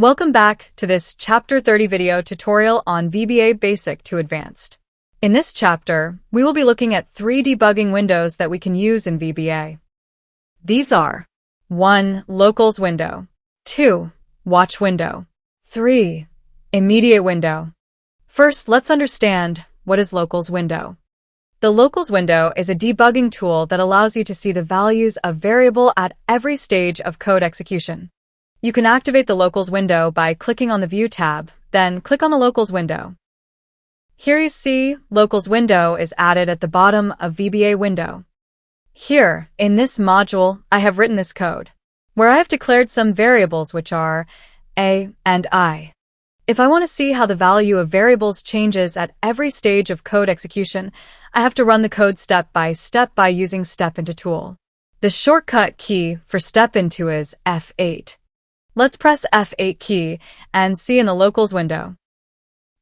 Welcome back to this Chapter 30 video tutorial on VBA Basic to Advanced. In this chapter, we will be looking at 3 debugging windows that we can use in VBA. These are 1. Locals window, 2. Watch window, 3. Immediate window. First, let's understand what is Locals window. The Locals window is a debugging tool that allows you to see the values of variable at every stage of code execution. You can activate the Locals window by clicking on the View tab, then click on the Locals window. Here you see Locals window is added at the bottom of VBA window. Here, in this module, I have written this code, where I have declared some variables which are a and I. If I want to see how the value of variables changes at every stage of code execution, I have to run the code step by step by using Step Into tool. The shortcut key for Step Into is F8. Let's press F8 key and see in the Locals window.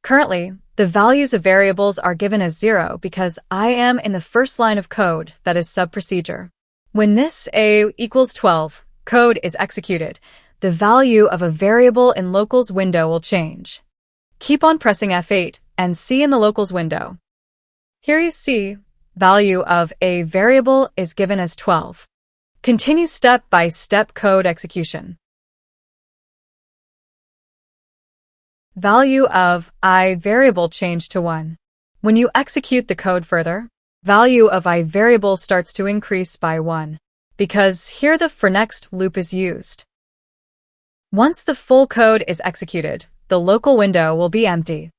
Currently, the values of variables are given as 0 because I am in the first line of code, that is sub-procedure. When this a equals 12 code is executed, the value of a variable in Locals window will change. Keep on pressing F8 and see in the Locals window. Here you see, value of a variable is given as 12. Continue step-by-step code execution. Value of I variable changed to 1. When you execute the code further, value of I variable starts to increase by 1, because here the for next loop is used. Once the full code is executed, the local window will be empty.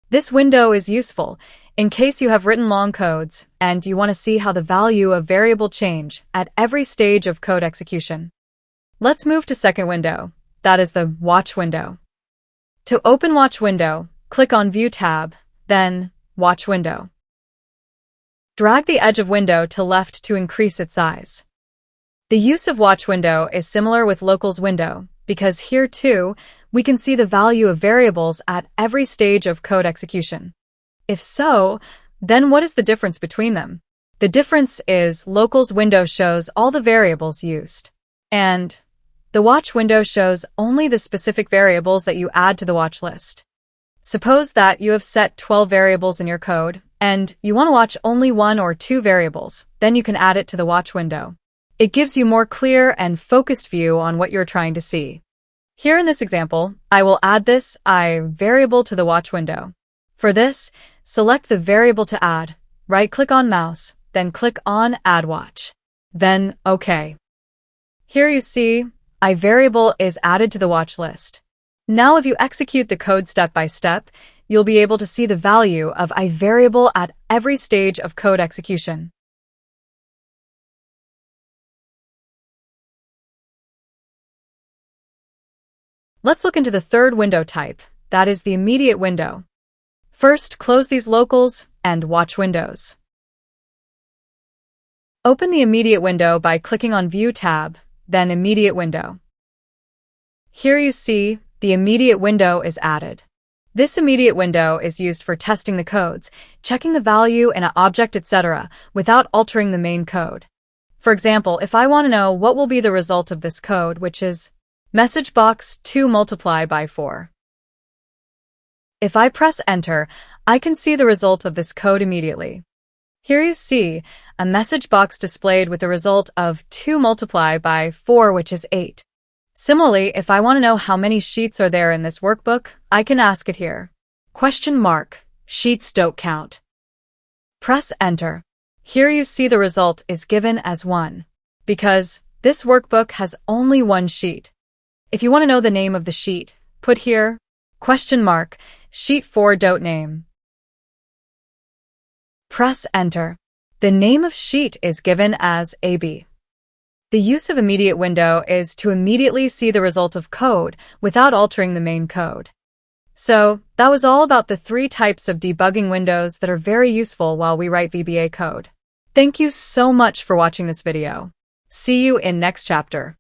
This window is useful in case you have written long codes and you want to see how the value of variable change at every stage of code execution. Let's move to second window, that is the Watch window. To open Watch window, click on View tab, then Watch window. Drag the edge of window to left to increase its size. The use of Watch window is similar with Locals window, because here too, we can see the value of variables at every stage of code execution. If so, then what is the difference between them? The difference is Locals window shows all the variables used, and the Watch window shows only the specific variables that you add to the watch list. Suppose that you have set 12 variables in your code, and you want to watch only 1 or 2 variables, then you can add it to the Watch window. It gives you more clear and focused view on what you're trying to see. Here in this example, I will add this I variable to the Watch window. For this, select the variable to add, right-click on mouse, then click on Add Watch. Then OK. Here you see, I variable is added to the watch list. Now if you execute the code step by step, you'll be able to see the value of I variable at every stage of code execution. Let's look into the third window type, that is the Immediate window. First, close these Locals and Watch windows. Open the Immediate window by clicking on View tab, then Immediate window. Here you see, the Immediate window is added. This Immediate window is used for testing the codes, checking the value in an object, etc., without altering the main code. For example, if I want to know what will be the result of this code, which is message box 2 multiply by 4. If I press Enter, I can see the result of this code immediately. Here you see a message box displayed with the result of 2 multiply by 4, which is 8. Similarly, if I want to know how many sheets are there in this workbook, I can ask it here. Sheets don't count. Press Enter. Here you see the result is given as 1, because this workbook has only 1 sheet. If you want to know the name of the sheet, put here, sheet 4 don't name. Press Enter. The name of sheet is given as AB. The use of Immediate window is to immediately see the result of code without altering the main code. So, that was all about the 3 types of debugging windows that are very useful while we write VBA code. Thank you so much for watching this video. See you in next chapter.